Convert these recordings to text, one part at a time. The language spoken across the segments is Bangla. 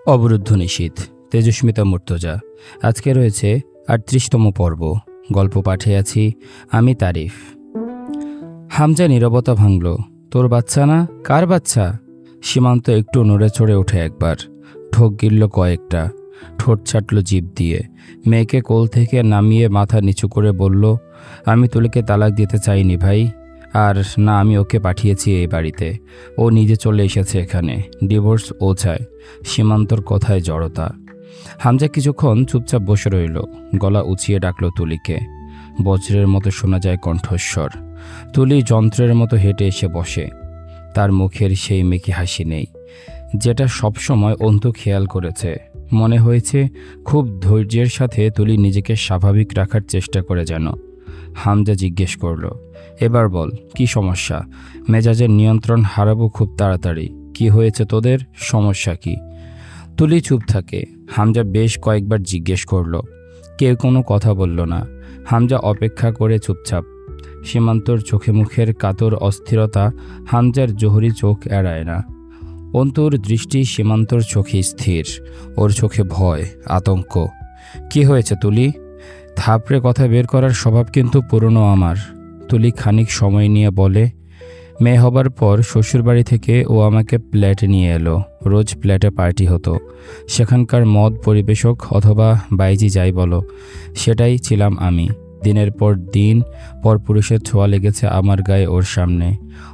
অবরুদ্ধ নিশীথ, তেজস্মিতা মুর্তজা। আজকে রয়েছে ৩৮তম পর্ব। গল্প পাঠে আছি আমি তারিফ। হামজা নীরবতা ভাঙল। তোর বাচ্চা না? কার বাচ্চা? সীমান্ত একটু নড়ে চড়ে ওঠে একবার, ঠোক গিলল কয়েকটা, ঠোঁট ছাটল জিভ দিয়ে। মেয়েকে কোল থেকে নামিয়ে মাথা নিচু করে বলল, আমি তুলিকে তালাক দিতে চাইনি ভাই। আর না, আমি ওকে পাঠিয়েছি এই বাড়িতে। ও নিজে চলে এসেছে এখানে। ডিভোর্স ও চায়। সীমান্তর কথায় জড়তা। হামজা কিছুক্ষণ চুপচাপ বসে রইল। গলা উঁচিয়ে ডাকল তুলিকে। বজ্রের মতো শোনা যায় কণ্ঠস্বর। তুলি যন্ত্রের মতো হেঁটে এসে বসে। তার মুখের সেই মেকি হাসি নেই, যেটা সবসময় অন্তু খেয়াল করেছে। মনে হয়েছে খুব ধৈর্যের সাথে তুলি নিজেকে স্বাভাবিক রাখার চেষ্টা করে যেন। হামজা জিজ্ঞেস করল, এবার বল, কি সমস্যা? মেজাজের নিয়ন্ত্রণ হারাবো খুব তাড়াতাড়ি। কি হয়েছে তোদের? সমস্যা কি? তুলি চুপ থাকে। হামজা বেশ কয়েকবার জিজ্ঞেস করল। কেউ কোনো কথা বলল না। হামজা অপেক্ষা করে চুপচাপ। সীমান্তর চোখে মুখের কাতর অস্থিরতা হামজার জহুরি চোখ এড়ায় না। অন্তুর দৃষ্টি সীমান্তর চোখে স্থির। ওর চোখে ভয়, আতঙ্ক। কি হয়েছে তুলি? থাপড়ে কথা বের করার স্বভাব কিন্তু পুরনো আমার। তুলি খানিক সময় নিয়ে বলে, মেয়ে হবার পর শ্বশুরবাড়ি থেকে ও আমাকে প্ল্যাটে নিয়ে এলো। রোজ প্ল্যাটে পার্টি হতো। সেখানকার মদ পরিবেশক অথবা বাইজি যাই বলো, সেটাই ছিলাম আমি। দিনের পর দিন পরপুরুষের ছোঁয়া লেগেছে আমার গায়ে ওর সামনে।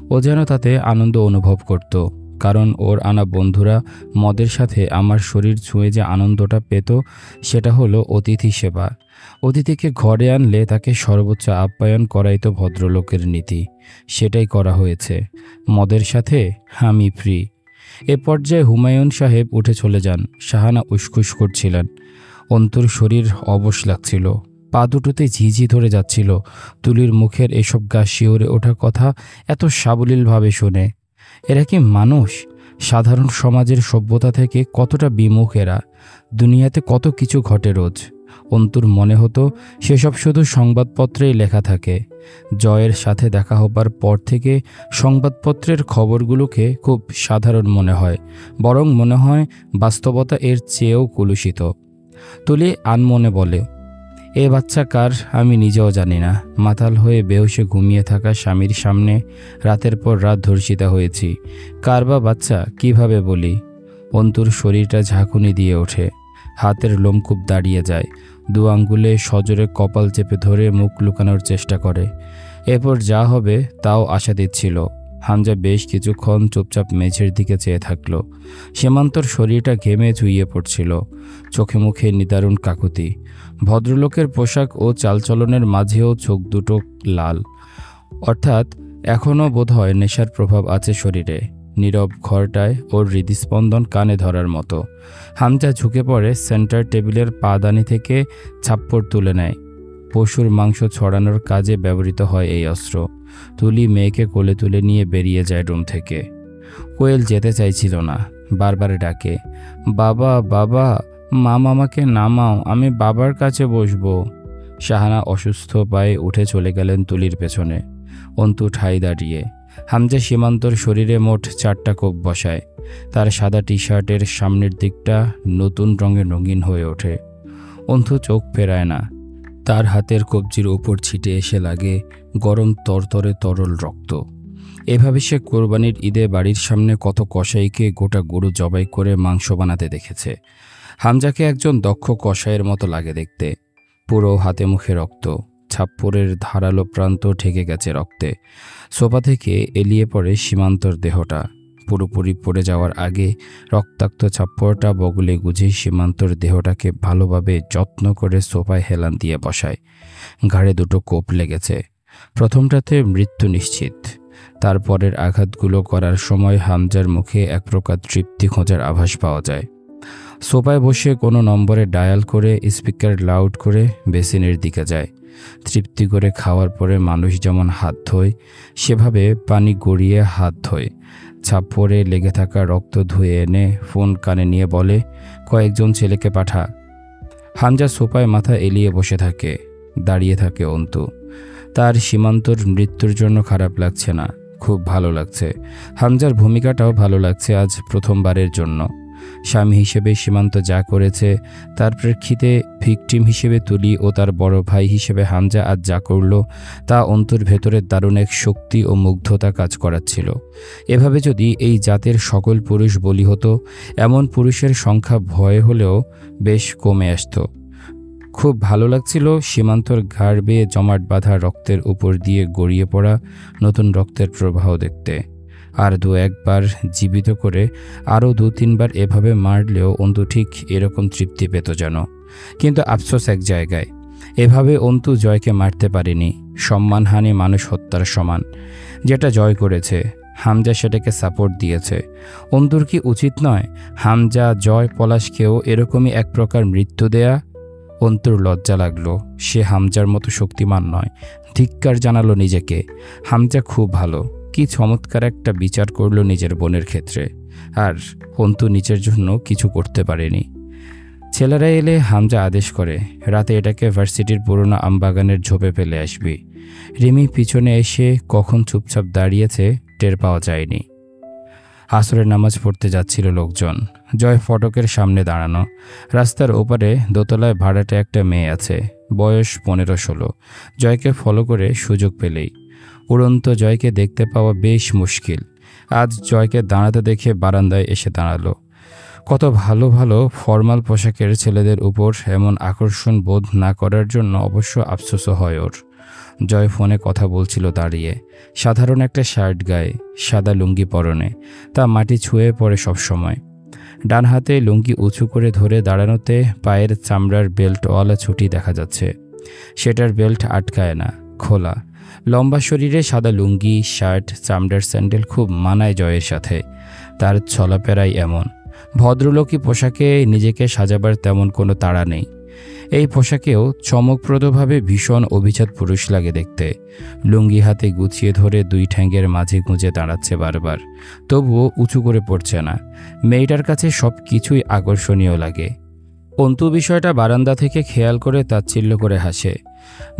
ও যেন তাতে আনন্দ অনুভব করত, কারণ ওর আনা বন্ধুরা মদের সাথে আমার শরীর ছুঁয়ে যে আনন্দটা পেত, সেটা হলো অতিথি সেবা। অতিথিকে ঘরে আনলে তাকে সর্বোচ্চ আপ্যায়ন করাই তো ভদ্রলোকের নীতি। সেটাই করা হয়েছে। মদের সাথে আমি ফ্রি। এ পর্যায়ে হুমায়ুন সাহেব উঠে চলে যান। শাহানা উসখুস করছিলেন। অন্তুর শরীর অবশ লাগছিল। পা দুটোতে ঝিঝি ধরে যাচ্ছিল তুলির মুখের এসব গা শিওরে ওঠা কথা এত সাবলীলভাবে শুনে। এরা কি মানুষ? সাধারণ সমাজের সভ্যতা থেকে কতটা বিমুখ এরা। দুনিয়াতে কত কিছু ঘটে রোজ। অন্তুর মনে হতো সেসব শুধু সংবাদপত্রেই লেখা থাকে। জয়ের সাথে দেখা হবার পর থেকে সংবাদপত্রের খবরগুলোকে খুব সাধারণ মনে হয়, বরং মনে হয় বাস্তবতা এর চেয়েও কলুষিত। তুলি আনমনে বলে, এ বাচ্চা কার আমি নিজেও জানি না। মাতাল হয়ে বেহুশে ঘুমিয়ে থাকা স্বামীর সামনে রাতের পর রাত ধর্ষিতা হয়েছি। কার বা বাচ্চা কিভাবে বলি? অন্তুর শরীরটা ঝাঁকুনি দিয়ে ওঠে। হাতের লোমকূপ দাঁড়িয়ে যায়। দু আঙ্গুলে সজোরে কপাল চেপে ধরে মুখ লুকানোর চেষ্টা করে। এরপর যা হবে তাও আশা দিচ্ছিল। হামজা বেশ কিছুক্ষণ চুপচাপ মেঝের দিকে চেয়ে থাকল। সীমান্তর শরীরটা ঘেমে চুইয়ে পড়ছিল। চোখে মুখে নিদারুণ কাকুতি। ভদ্রলোকের পোশাক ও চালচলনের মাঝেও চোখ দুটো লাল। অর্থাৎ এখনও বোধহয় নেশার প্রভাব আছে শরীরে। নীরব ঘরটায় ওর হৃদস্পন্দন কানে ধরার মতো। হামজা ঝুঁকে পড়ে সেন্টার টেবিলের পাদানি থেকে ছাপ্পড় তুলে নেয়। পশুর মাংস ছড়ানোর কাজে ব্যবহৃত হয় এই অস্ত্র। তুলি মেয়েকে কোলে তুলে নিয়ে বেরিয়ে যায় রুম থেকে। কোয়েল যেতে চাইছিল না, বারবার ডাকে, বাবা বাবা, মা মামাকে নামাও, আমি বাবার কাছে বসবো। শাহানা অসুস্থ পায়ে উঠে চলে গেলেন তুলির পেছনে। অন্তু ঠাই দাঁড়িয়ে। হামজা সীমান্তর শরীরে মোট 4টা কোপ বসায়। তার সাদা টি শার্টের সামনের দিকটা নতুন রঙে রঙিন হয়ে ওঠে। অন্তু চোখ ফেরায় না। তার হাতের কবজির ওপর ছিটে এসে লাগে গরম তরতরে তরল রক্ত। এভাবে সে কোরবানির ঈদে বাড়ির সামনে কত কসাইকে গোটা গরু জবাই করে মাংস বানাতে দেখেছে। হামজাকে একজন দক্ষ কসাইয়ের মতো লাগে দেখতে। পুরো হাতে মুখে রক্ত। ছাপ্পরের ধারালো প্রান্ত ঢেকে গেছে রক্তে। সোফা থেকে এলিয়ে পড়ে সীমান্তর দেহটা। পুরোপুরি পড়ে যাওয়ার আগে রক্তাক্ত ছাপ্পরটা বগলে গুজে সীমান্তর দেহটাকে ভালোভাবে যত্ন করে সোফায় হেলান দিয়ে বসায়। ঘাড়ে 2টো কোপ লেগেছে। প্রথমটাতে মৃত্যু নিশ্চিত। তারপরের আঘাতগুলো করার সময় হামজার মুখে এক প্রকার তৃপ্তি খোঁজার আভাস পাওয়া যায়। সোফায় বসে কোনো নম্বরে ডায়াল করে স্পিকার লাউড করে বেসিনের দিকে যায়। তৃপ্তি করে খাওয়ার পরে মানুষ যেমন হাত ধোয়, সেভাবে পানি গড়িয়ে হাত ধোয়। ছাপ্পরে লেগে থাকা রক্ত ধুয়ে এনে ফোন কানে নিয়ে বলে, কয়েকজন ছেলেকে পাঠা। হামজা সোফায় মাথা এলিয়ে বসে থাকে। দাঁড়িয়ে থাকে অন্তু। তার সীমান্তর মৃত্যুর জন্য খারাপ লাগছে না, খুব ভালো লাগছে। হামজার ভূমিকাটাও ভালো লাগছে আজ প্রথমবারের জন্য। স্বামী হিসেবে সীমান্ত যা করেছে তার প্রেক্ষিতে ভিকটিম হিসেবে তুলি ও তার বড় ভাই হিসেবে হামজা আজ যা করল তা অন্তর ভেতরের দারুণ এক শক্তি ও মুগ্ধতা কাজ করাচ্ছিল। এভাবে যদি এই জাতের সকল পুরুষ বলি হতো, এমন পুরুষের সংখ্যা ভয়ে হলেও বেশ কমে আসত। খুব ভালো লাগছিল সীমান্তর ঘাড় বেয়ে জমাট বাঁধা রক্তের উপর দিয়ে গড়িয়ে পড়া নতুন রক্তের প্রবাহ দেখতে। আর দু একবার জীবিত করে আরও 2-3 বার এভাবে মারলেও অন্তু ঠিক এরকম তৃপ্তি পেত যেন। কিন্তু আফসোস এক জায়গায়, এভাবে অন্তু জয়কে মারতে পারেনি। সম্মানহানি মানুষ হত্যার সমান। যেটা জয় করেছে, হামজা সেটাকে সাপোর্ট দিয়েছে। অন্তুর কি উচিত নয় হামজা, জয়, পলাশকেও এরকমই এক প্রকার মৃত্যু দেয়া? অন্তুর লজ্জা লাগলো। সে হামজার মতো শক্তিমান নয়। ধিক্কার জানালো নিজেকে। হামজা খুব ভালো, কি চমৎকার একটা বিচার করলো নিজের বোনের ক্ষেত্রে। আর অন্তু নিজের জন্য কিছু করতে পারেনি। ছেলেরা এলে হামজা আদেশ করে, রাতে এটাকে ভার্সিটির পুরনো আমবাগানের ঝোপে ফেলে আসবি। রিমি পিছনে এসে কখন চুপচাপ দাঁড়িয়েছে টের পাওয়া যায়নি। আসরের নামাজ পড়তে যাচ্ছিল লোকজন। জয় ফটকের সামনে দাঁড়ানো। রাস্তার ওপারে দোতলায় ভাড়াটে একটা মেয়ে আছে, বয়স 15-16। জয়কে ফলো করে সুযোগ পেলেই। উড়ন্ত জয়কে দেখতে পাওয়া বেশ মুশকিল। আজ জয়কে দাঁড়াতে দেখে বারান্দায় এসে দাঁড়ালো। কত ভালো ভালো ফর্মাল পোশাকের ছেলেদের উপর এমন আকর্ষণ বোধ না করার জন্য অবশ্য আফসোসও হয় ওর। জয় ফোনে কথা বলছিল দাঁড়িয়ে। সাধারণ একটা শার্ট গায়ে, সাদা লুঙ্গি পরনে। তা মাটি ছুঁয়ে পড়ে সবসময়। ডান হাতে লুঙ্গি উঁচু করে ধরে দাঁড়ানোতে পায়ের চামড়ার বেল্টওয়ালা ছুটি দেখা যাচ্ছে। সেটার বেল্ট আটকায় না, খোলা। লম্বা শরীরে সাদা লুঙ্গি, শার্ট, চামড়ার স্যান্ডেল খুব মানায় জয়ের সাথে। তার চলাফেরাই এমন। ভদ্রলোকী পোশাকে নিজেকে সাজাবার তেমন কোনো তাড়া নেই। এই পোশাকেও চমকপ্রদভাবে ভীষণ অভিজাত পুরুষ লাগে দেখতে। লুঙ্গি হাতে গুছিয়ে ধরে 2 ঠ্যাঙ্গের মাঝে গুঁজে দাঁড়াচ্ছে বারবার, তবুও উঁচু করে পড়ছে না। মেয়েটার কাছে সব কিছুই আকর্ষণীয় লাগে। অন্তু বিষয়টা বারান্দা থেকে খেয়াল করে তাচ্ছিল্য করে হাসে।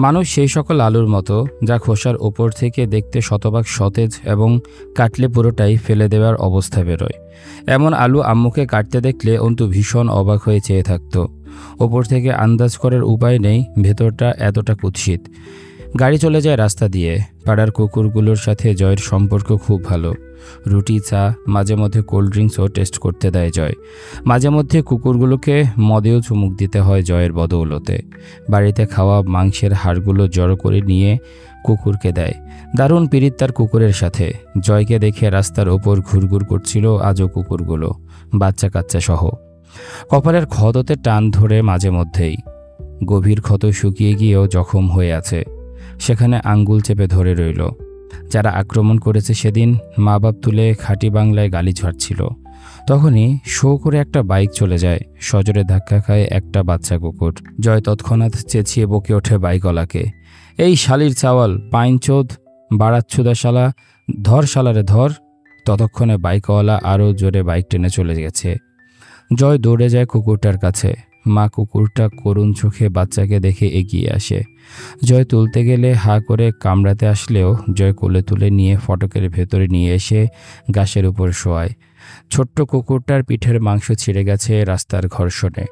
মানুষ সেই সকল আলুর মতো যা খোসার ওপর থেকে দেখতে শতভাগ সতেজ এবং কাটলে পুরোটাই ফেলে দেওয়ার অবস্থা বেরোয়। এমন আলু আম্মুকে কাটতে দেখলে অন্তু ভীষণ অবাক হয়ে চেয়ে থাকত। ওপর থেকে আন্দাজ করার উপায় নেই ভেতরটা এতটা কুৎসিত। গাড়ি চলে যায় রাস্তা দিয়ে। পাড়ার কুকুরগুলোর সাথে জয়ের সম্পর্ক খুব ভালো। রুটি, চা, মাঝে মধ্যে কোল্ড ড্রিঙ্কসও টেস্ট করতে দেয় জয়। মাঝে মধ্যে কুকুরগুলোকে মদেও চুমুক দিতে হয় জয়ের বদৌলতে। বাড়িতে খাওয়া মাংসের হাড়গুলো জড়ো করে নিয়ে কুকুরকে দেয়। দারুণ পিরিত তার কুকুরের সাথে। জয়কে দেখে রাস্তার ওপর ঘুরঘুর করছিল আজও কুকুরগুলো, বাচ্চা কাচ্চা সহ। কপালের ক্ষততে টান ধরে মাঝে মধ্যেই। গভীর ক্ষত শুকিয়ে গিয়েও জখম হয়ে আছে। সেখানে আঙ্গুল চেপে ধরে রইল। যারা আক্রমণ করেছে সেদিন মা বাপ তুলে খাঁটি বাংলায় গালি ঝাড়ছিল। তখনই শো করে একটা বাইক চলে যায়। সজোরে ধাক্কা খায় একটা বাচ্চা কুকুর। জয় তৎক্ষণাৎ চেঁচিয়ে বকে ওঠে বাইকওয়ালাকে, এই শালির চাওয়াল, পাইনচোদ, বাড়াচ্ছুদা শালা, ধর শালারে ধর। ততক্ষণে বাইকওয়ালা আরও জোরে বাইক টেনে চলে গেছে। জয় দৌড়ে যায় কুকুরটার কাছে। মা কুকুরটা করুণ চোখে বাচ্চাকে দেখে এগিয়ে আসে। জয় তুলতে গেলে হা করে কামড়াতে আসলেও জয় কোলে তুলে নিয়ে ফটকের ভেতরে নিয়ে এসে ঘাসের উপর শোয়ায়। ছোট্ট কুকুরটার পিঠের মাংস ছিঁড়ে গেছে রাস্তার ঘর্ষণে।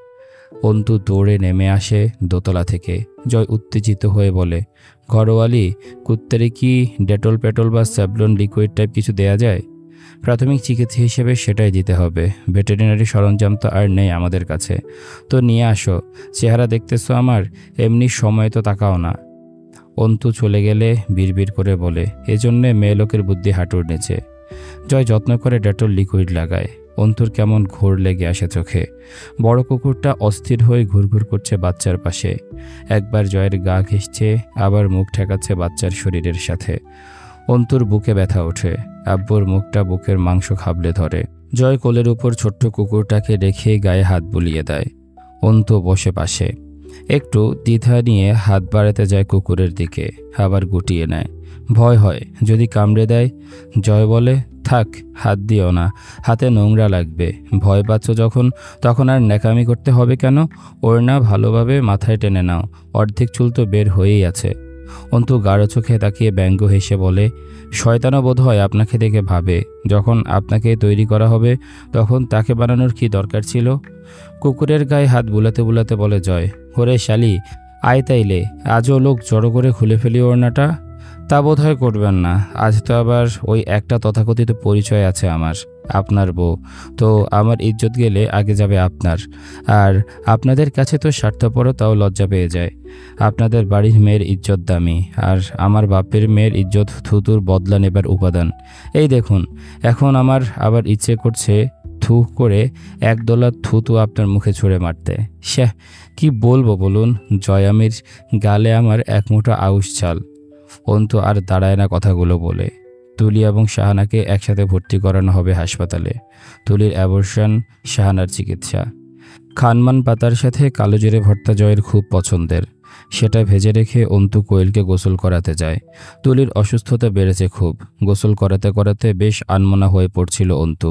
অন্তু দৌড়ে নেমে আসে দোতলা থেকে। জয় উত্তেজিত হয়ে বলে, ঘরওয়ালি, কুত্তারে কি ডেটল পেটল বা স্যাভলন লিকুইড টাইপ কিছু দেয়া যায়? প্রাথমিক চিকিৎসা হিসেবে সেটাই দিতে হবে। ভেটেরিনারি সরঞ্জাম তো আর নেই আমাদের কাছে। তো নিয়ে আসো। চেহারা দেখতেছো আমার, এমনি সময় তো তাকাও না। অন্তু চলে গেলে বিড়বিড় করে বলে, এজন্যে মেয়ে লোকের বুদ্ধি হাঁটুর নিচে। জয় যত্ন করে ডেটল লিকুইড লাগায়। অন্তুর কেমন ঘোর লেগে আসে চোখে। বড় কুকুরটা অস্থির হয়ে ঘুরঘুর করছে বাচ্চার পাশে। একবার জয়ের গা ঘেঁষছে, আবার মুখ ঠেকাচ্ছে বাচ্চার শরীরের সাথে। অন্তুর বুকে ব্যথা ওঠে। আব্বুর মুখটা বুকের মাংস খাবলে ধরে। জয় কোলের উপর ছোট্ট কুকুরটাকে রেখে গায়ে হাত বুলিয়ে দেয়। অন্তু বসে পাশে। একটু দ্বিধা নিয়ে হাত বাড়াতে যায় কুকুরের দিকে, আবার গুটিয়ে নেয়। ভয় হয় যদি কামড়ে দেয়। জয় বলে, থাক, হাত দিও না, হাতে নোংরা লাগবে। ভয় পাচ্ছ যখন, তখন আর ন্যাকামি করতে হবে কেন? ওড়না ভালোভাবে মাথায় টেনে নাও, অর্ধেক চুল তো বের হয়েই আছে। অন্তু গাঢ় চোখে তাকিয়ে ব্যঙ্গ হেসে বলে, শয়তানও বোধ হয় আপনাকে দেখে ভাবে, যখন আপনাকে তৈরি করা হবে তখন তাকে বানানোর কি দরকার ছিল। কুকুরের গায়ে হাত বুলাতে বুলাতে বলে জয়, ওরে শালি, আয় তাইলে আজও লোক জড়ো করে খুলে ফেলি ওড়নাটা। তা বোধ হয় করবেন না, আজ তো আবার ওই একটা তথাকথিত পরিচয় আছে আমার, আপনার বউ। তো আমার ইজ্জত গেলে আগে যাবে আপনার, আর আপনাদের কাছে তো স্বার্থপরতাও লজ্জা পেয়ে যায়। আপনাদের বাড়ির মেয়ের ইজ্জত দামি, আর আমার বাপের মেয়ের ইজ্জত থুতুর বদলা নেবার উপাদান। এই দেখুন, এখন আমার আবার ইচ্ছে করছে থু করে একদলা থুতু আপনার মুখে ছুঁড়ে মারতে। শ্যাহ, কি বলবো বলুন। জয়ামির গালে আমার এক মুঠো আউশ চাল। অন্তু আর দাঁড়ায় না কথাগুলো বলে। তুলি এবং শাহানাকে একসাথে ভর্তি করানো হবে হাসপাতালে। তুলির অ্যাবর্শন, শাহানার চিকিৎসা। খানমান পাতার সাথে কালো জিরে ভর্তা জয়ের খুব পছন্দের। সেটা ভেজে রেখে অন্তু কোয়েলকে গোসল করাতে যায়। তুলির অসুস্থতা বেড়েছে খুব। গোসল করাতে করাতে বেশ আনমনা হয়ে পড়ছিল অন্তু।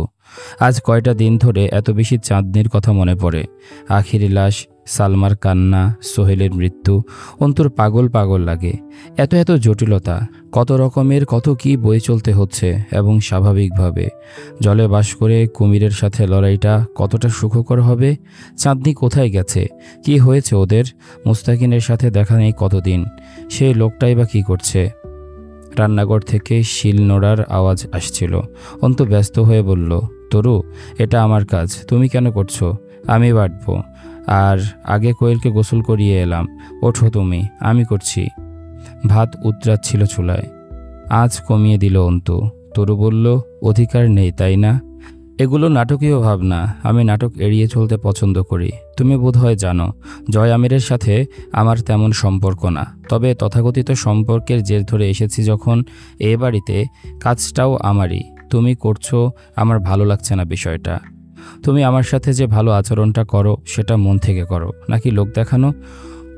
আজ কয়টা দিন ধরে এত বেশি চাঁদনির কথা মনে পড়ে। আখিরি লাশ, সালমার কান্না, সোহেলের মৃত্যু, অন্তুর পাগল পাগল লাগে। এত এত জটিলতা, কত রকমের কত কি বই চলতে হচ্ছে, এবং স্বাভাবিকভাবে জলে বাস করে কুমিরের সাথে লড়াইটা কতটা সুখকর হবে। চাঁদনি কোথায় গেছে, কি হয়েছে ওদের? মুস্তাকিনের সাথে দেখা নেই কতদিন, সেই লোকটাই বা কী করছে? রান্নাঘর থেকে শিল নোড়ার আওয়াজ আসছিল। অন্তু ব্যস্ত হয়ে বলল, তরু, এটা আমার কাজ, তুমি কেন করছো? আমি বাটবো, আর আগে কোয়েলকে গোসল করিয়ে এলাম। ওঠো তুমি, আমি করছি। ভাত উতরাচ্ছিল চুলায়। আজ কমিয়ে দিল অন্তু। তরু বলল, অধিকার নেই তাই না? এগুলো নাটকীয় ভাবনা। আমি নাটক এড়িয়ে চলতে পছন্দ করি। তুমি বোধহয় জানো, জয় আমিরের সাথে আমার তেমন সম্পর্ক না। তবে তথাকথিত সম্পর্কের জের ধরে এসেছি যখন এ বাড়িতে, কাজটাও আমারই। তুমি করছো, আমার ভালো লাগছে না বিষয়টা। তুমি আমার সাথে যে ভালো আচরণটা করো সেটা মন থেকে করো, নাকি লোক দেখানো?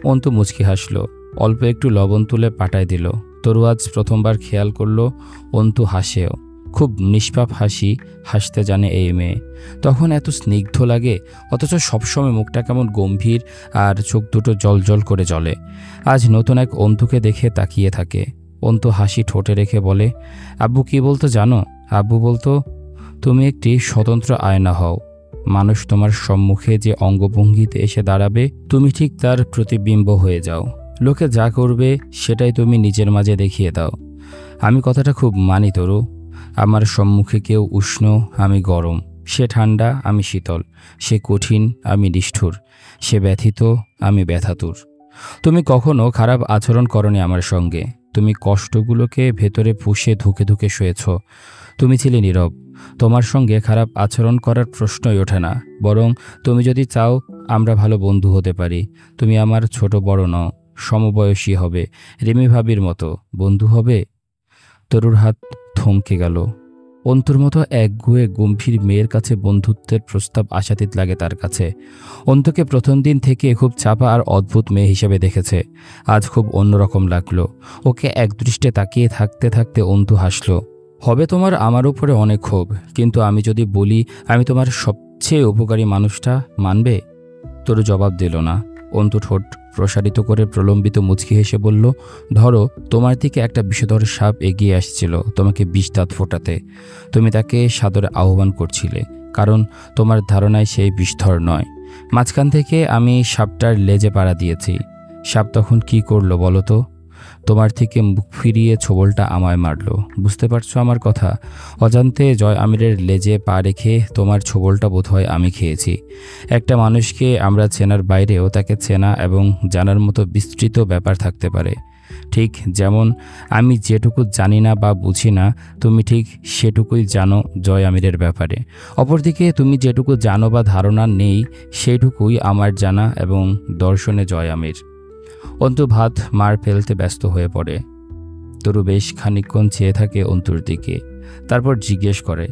অন্তু মুচকি হাসলো। অল্প একটু লবণ তুলে পাটায় দিল। তরু আজ প্রথমবার খেয়াল করলো অন্তু হাসেও। খুব নিষ্পাপ হাসি হাসতে জানে এই মেয়ে। তখন এত স্নিগ্ধ লাগে, অথচ সবসময় মুখটা কেমন গম্ভীর আর চোখ দুটো জল জল করে জ্বলে। আজ নতুন এক অন্তুকে দেখে তাকিয়ে থাকে। অন্তু হাসি ঠোঁটে রেখে বলে, আব্বু কি বলতো জানো? আব্বু বলতো, তুমি একটি স্বতন্ত্র আয়না হও। মানুষ তোমার সম্মুখে যে অঙ্গভঙ্গিতে এসে দাঁড়াবে, তুমি ঠিক তার প্রতিবিম্ব হয়ে যাও। লোকে যা করবে সেটাই তুমি নিজের মাঝে দেখিয়ে দাও। আমি কথাটা খুব মানি তরু। আমার সম্মুখে কেউ উষ্ণ, আমি গরম। সে ঠান্ডা, আমি শীতল। সে কঠিন, আমি নিষ্ঠুর। সে ব্যথিত, আমি ব্যথাতুর। তুমি কখনো খারাপ আচরণ করনি আমার সঙ্গে। তুমি কষ্টগুলোকে ভেতরে পুষে ধুকে ধুকে শুয়েছ। তুমি ছিলে নীরব। তোমার সঙ্গে খারাপ আচরণ করার প্রশ্নই ওঠে না। বরং তুমি যদি চাও আমরা ভালো বন্ধু হতে পারি। তুমি আমার ছোট বড় নও, সমবয়সী হবে, রিমি ভাবির মতো বন্ধু হবে। তরুর হাত থমকে গেল। অন্তুর মতো একগুঁয়ে গম্ভীর মেয়ের কাছে বন্ধুত্বের প্রস্তাব আশাতীত লাগে তার কাছে। অন্তুকে প্রথম দিন থেকে খুব চাপা আর অদ্ভুত মেয়ে হিসেবে দেখেছে। আজ খুব অন্যরকম লাগলো। ওকে একদৃষ্টে তাকিয়ে থাকতে থাকতে অন্তু হাসল। হবে তোমার আমার উপরে অনেক ক্ষোভ, কিন্তু আমি যদি বলি আমি তোমার সবচেয়ে উপকারী মানুষটা, মানবে? তরু জবাব দিল না। অন্তু ঠোঁট প্রসারিত করে প্রলম্বিত মুচকি হেসে বলল, ধরো তোমার দিকে একটা বিষধর সাপ এগিয়ে আসছিল তোমাকে বিষ দাঁত ফোটাতে। তুমি তাকে সাদরে আহ্বান করছিলে, কারণ তোমার ধারণায় সেই বিষধর নয়। মাঝখান থেকে আমি সাপটার লেজে পাড়া দিয়েছি। সাপ তখন কি করলো বলো তো? তোমার থেকে মুখ ফিরিয়ে ছোবলটা আমায় মারল। বুঝতে পারছো আমার কথা? অজান্তে জয় আমিরের লেজে পা রেখে তোমার ছোবলটা বোধহয় আমি খেয়েছি। একটা মানুষকে আমরা চেনার বাইরেও তাকে চেনা এবং জানার মতো বিস্তৃত ব্যাপার থাকতে পারে। ঠিক যেমন আমি যেটুকু জানি না বা বুঝি না, তুমি ঠিক সেটুকুই জানো জয় আমিরের ব্যাপারে। অপরদিকে তুমি যেটুকু জানো বা ধারণা নেই, সেইটুকুই আমার জানা এবং দর্শনে জয় আমির। অন্তু ভাত মার ফেলতে ব্যস্ত হয়ে পড়ে। তরু বেশ খানিকক্ষণ চেয়ে থাকে অন্তুর দিকে, তারপর জিজ্ঞেস করে,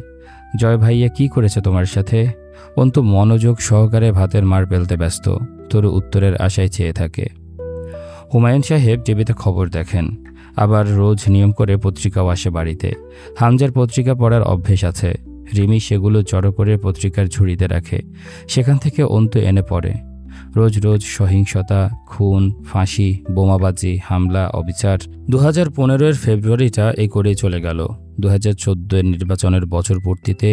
জয় ভাইয়া কি করেছে তোমার সাথে? অন্তু মনোযোগ সহকারে ভাতের মার ফেলতে ব্যস্ত। তরু উত্তরের আশায় চেয়ে থাকে। হুমায়ুন সাহেব টিভিতে খবর দেখেন, আবার রোজ নিয়ম করে পত্রিকাও আসে বাড়িতে। হামজার পত্রিকা পড়ার অভ্যেস আছে। রিমি সেগুলো জড়ো করে পত্রিকার ঝুড়িতে রাখে। সেখান থেকে অন্তু এনে পড়ে। রোজ রোজ সহিংসতা, খুন, ফাঁসি, বোমাবাজি, হামলা, অবিচার। 2015-এর ফেব্রুয়ারিটা এই করেই চলে গেল। 2014-এর নির্বাচনের বছর পূর্তিতে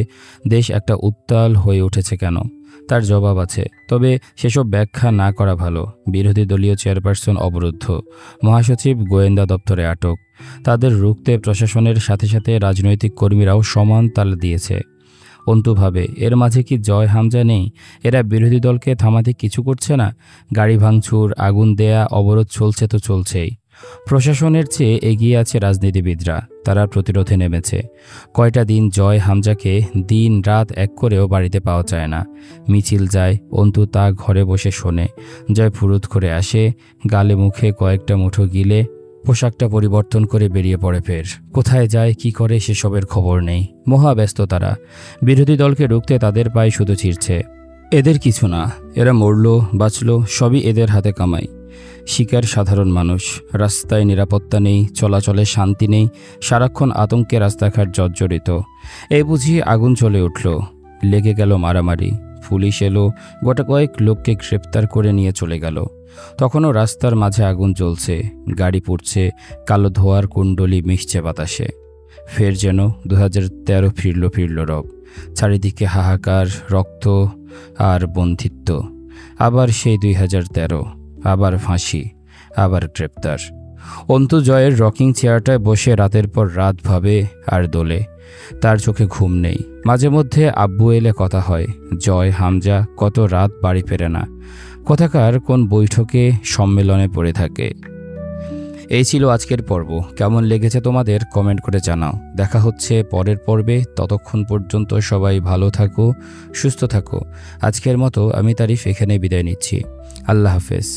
দেশ একটা উত্তাল হয়ে উঠেছে কেন? তার জবাব আছে, তবে সেসব ব্যাখ্যা না করা ভালো। বিরোধী দলীয় চেয়ারপারসন অবরুদ্ধ, মহাসচিব গোয়েন্দা দপ্তরে আটক। তাদের রুখতে প্রশাসনের সাথে সাথে রাজনৈতিক কর্মীরাও সমান তাল দিয়েছে। অন্তু ভাবে, এর মাঝে কি জয় হামজা নেই? এরা বিরোধী দলকে থামাতে কিছু করছে না? গাড়ি ভাঙচুর, আগুন দেয়া, অবরোধ চলছে তো চলছেই। প্রশাসনের চেয়ে এগিয়ে আছে রাজনীতিবিদরা, তারা প্রতিরোধে নেমেছে। কয়টা দিন জয় হামজাকে দিন রাত এক করেও বাড়িতে পাওয়া যায় না। মিছিল যায়, অন্তু তা ঘরে বসে শোনে। জয় ফুরুত করে আসে, গালে মুখে কয়েকটা মুঠো গিলে পোশাকটা পরিবর্তন করে বেরিয়ে পড়ে ফের। কোথায় যায়, কি করে, সেসবের খবর নেই। মহাব্যস্ত তারা। বিরোধী দলকে রুখতে তাদের পায়ে শুধু ছিঁড়ছে। এদের কিছু না, এরা মরল বাঁচল সবই এদের হাতে কামাই। শিকার সাধারণ মানুষ। রাস্তায় নিরাপত্তা নেই, চলাচলে শান্তি নেই, সারাক্ষণ আতঙ্কে রাস্তাঘাট জর্জরিত। এই বুঝি আগুন চলে উঠল, লেগে গেল মারামারি। পুলিশ এলো, গোটা কয়েক লোককে গ্রেপ্তার করে নিয়ে চলে গেল। তখনও রাস্তার মাঝে আগুন জ্বলছে, গাড়ি পুড়ছে, কালো ধোয়ার কুণ্ডলি মিশছে বাতাসে। ফের যেন 2013 ফিরল রব। চারিদিকে হাহাকার, রক্ত আর বন্ধিত্ব। আবার সেই 2013, আবার ফাঁসি, আবার গ্রেপ্তার। অন্তু জয়ের রকিং চেয়ারটায় বসে রাতের পর রাত ভাবে আর দোলে। তার চোখে ঘুম নেই। মাঝে মধ্যে আব্বু এলে কথা হয়। জয় হামজা কত রাত বাড়ি ফেরে না, কোথাকার কোন বৈঠকে সম্মেলনে পড়ে থাকে। এই ছিল আজকের পর্ব। কেমন লেগেছে তোমাদের কমেন্ট করে জানাও। দেখা হচ্ছে পরের পর্বে। ততক্ষণ পর্যন্ত সবাই ভালো থাকো, সুস্থ থাকো। আজকের মতো আমি তারিফ এখানে বিদায় নিচ্ছি। আল্লাহ হাফেজ।